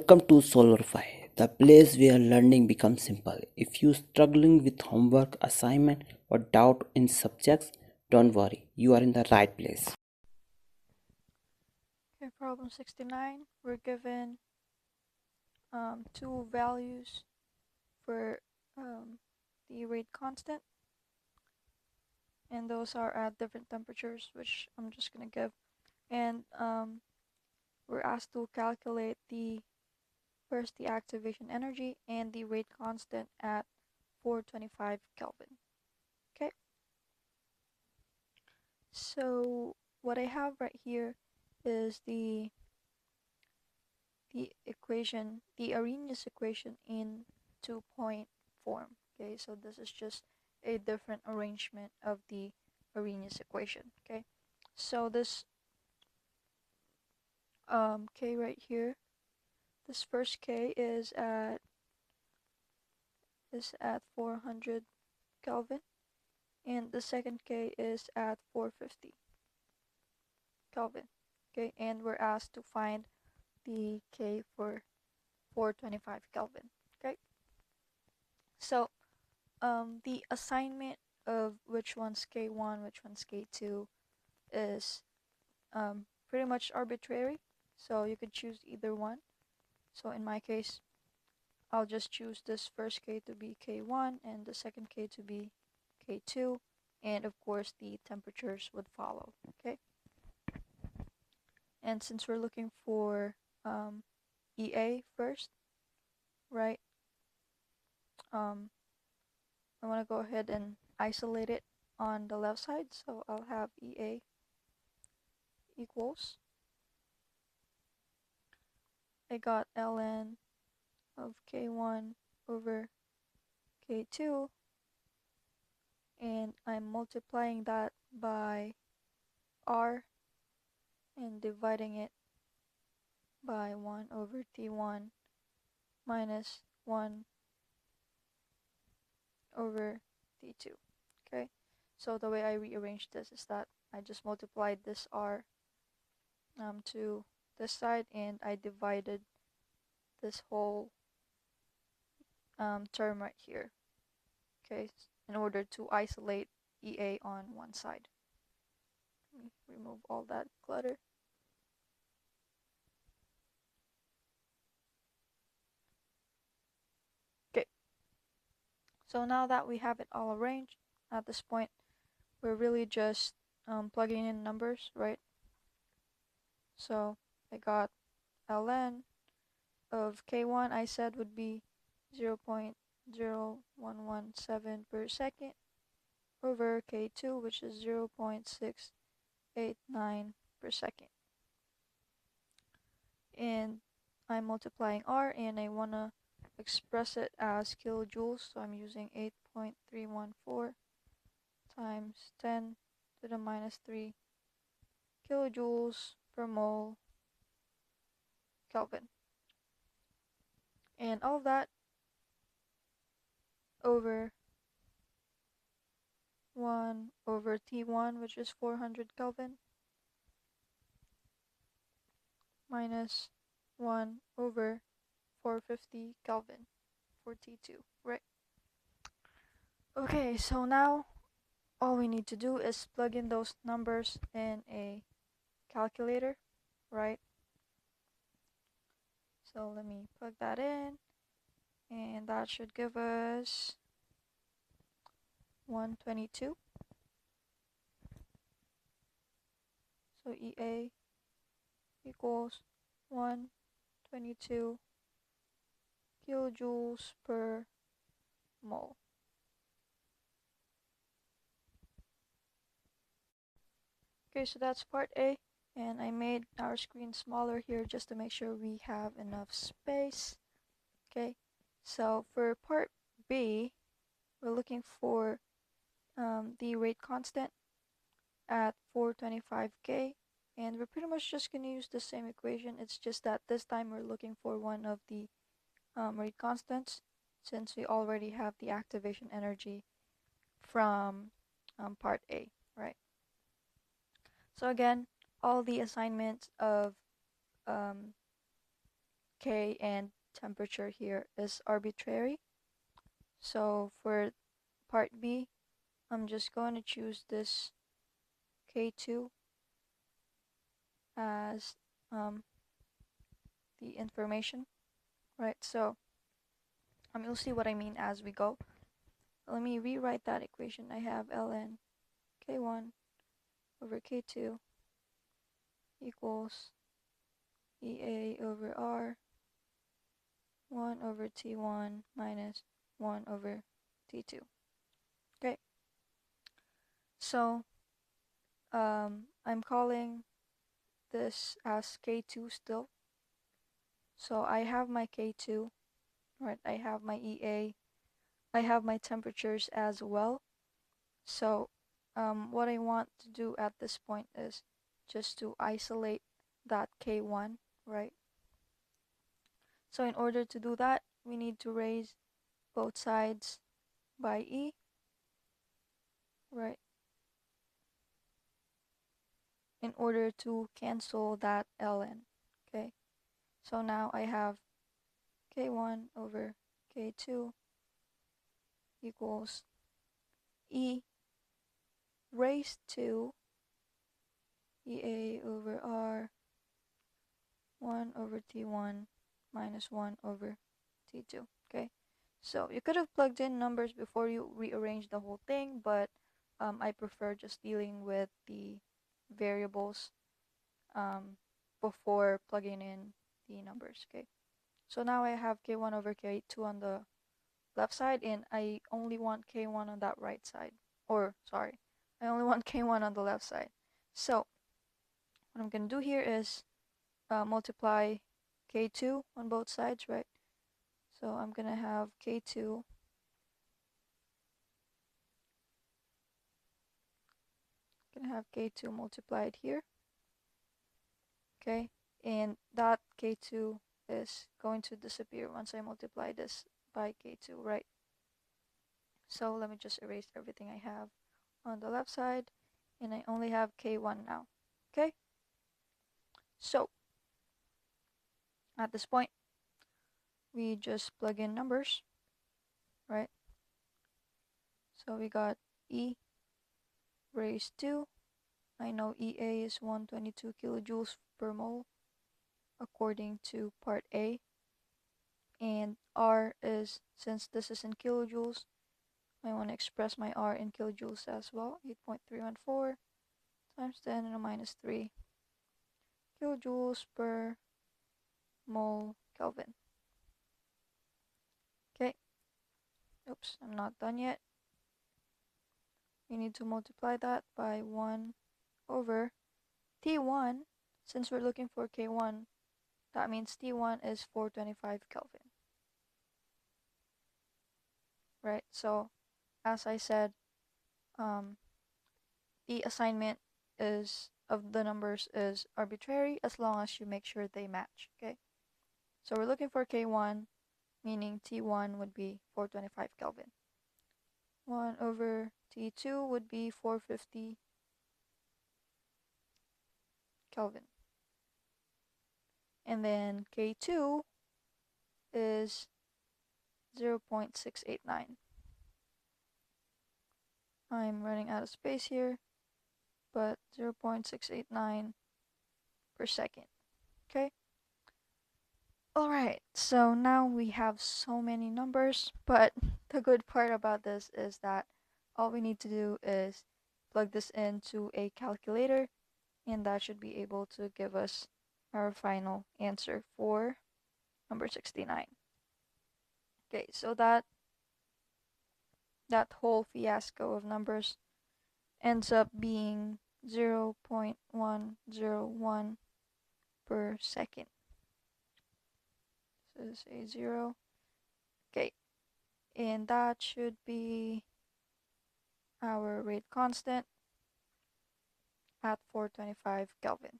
Welcome to solverfy, the place where learning becomes simple. If you're struggling with homework, assignment, or doubt in subjects, don't worry, you are in the right place. Okay, problem 69, we're given two values for the rate constant, and those are at different temperatures, which I'm just going to give. And we're asked to calculate the activation energy and the rate constant at 425 Kelvin. Okay, so what I have right here is the equation, the Arrhenius equation in 2-point form. Okay, so this is just a different arrangement of the Arrhenius equation. Okay, so this K right here, this first K is at 400 Kelvin, and the second K is at 450 Kelvin. Okay, and we're asked to find the K for 425 Kelvin. Okay, so the assignment of which one's K1, which one's K2 is pretty much arbitrary. So you could choose either one. So in my case, I'll just choose this first K to be K1 and the second K to be K2. And of course, the temperatures would follow. Okay. And since we're looking for EA first, right? Um, I want to go ahead and isolate it on the left side. So I'll have EA equals, I got ln of K1 over K2, and I'm multiplying that by R and dividing it by 1 over T1 minus 1 over T2. Okay, so the way I rearranged this is that I just multiplied this R to this side, and I divided this whole term right here, okay, in order to isolate EA on one side. Let me remove all that clutter. Okay, so now that we have it all arranged, at this point, we're really just plugging in numbers, right? So I got ln of K1, I said would be 0.0117 per second over K2, which is 0.689 per second. And I'm multiplying R, and I want to express it as kilojoules, so I'm using 8.314 times 10 to the minus 3 kilojoules per mole Kelvin. And all of that over 1 over T1, which is 400 Kelvin, minus 1 over 450 Kelvin for T2, right? Okay, so now all we need to do is plug in those numbers in a calculator, right? So let me plug that in, and that should give us 122. So EA equals 122 kilojoules per mole. Okay, so that's part A, and I made our screen smaller here just to make sure we have enough space. Okay, so for part B, we're looking for the rate constant at 425K, and we're pretty much just going to use the same equation. It's just that this time we're looking for one of the rate constants, since we already have the activation energy from part A, right? So again, all the assignments of um, K and temperature here is arbitrary. So for part B, I'm just going to choose this K2 as the information, right? So you'll see what I mean as we go. Let me rewrite that equation. I have ln K1 over K2 equals EA over R 1 over T1 minus 1 over T2. Okay, so I'm calling this as K2 still. So I have my K2, right? I have my EA, I have my temperatures as well. So what I want to do at this point is just to isolate that K1, right? So in order to do that, we need to raise both sides by E, right? In order to cancel that ln, okay? So now I have K1 over K2 equals E raised to EA over R 1 over T1 minus 1 over T2, okay? So you could have plugged in numbers before you rearrange the whole thing, but I prefer just dealing with the variables before plugging in the numbers, okay? So now I have K1 over K2 on the left side, and I only want K1 on that right side. Or, sorry, I only want K1 on the left side. So what I'm going to do here is multiply K2 on both sides, right? So I'm going to have K2 multiplied here, okay? And that K2 is going to disappear once I multiply this by K2, right? So let me just erase everything I have on the left side, and I only have K1 now, okay? So at this point, we just plug in numbers, right? So we got E raised to, I know EA is 122 kilojoules per mole according to part A, and R is, since this is in kilojoules, I want to express my R in kilojoules as well, 8.314 times 10 to the minus 3 kilojoules per mole Kelvin. Okay, oops, I'm not done yet. We need to multiply that by 1 over T1. Since we're looking for K1, that means T1 is 425 Kelvin, right? So as I said, the assignment is of the numbers is arbitrary as long as you make sure they match, okay? So we're looking for K1, meaning T1 would be 425 Kelvin. 1 over T2 would be 450 Kelvin. And then K2 is 0.689. I'm running out of space here, but 0.689 per second, okay? Alright, so now we have so many numbers, but the good part about this is that all we need to do is plug this into a calculator, and that should be able to give us our final answer for number 69. Okay, so that whole fiasco of numbers ends up being 0.101 per second. So this is a 0. Okay, and that should be our rate constant at 425 Kelvin.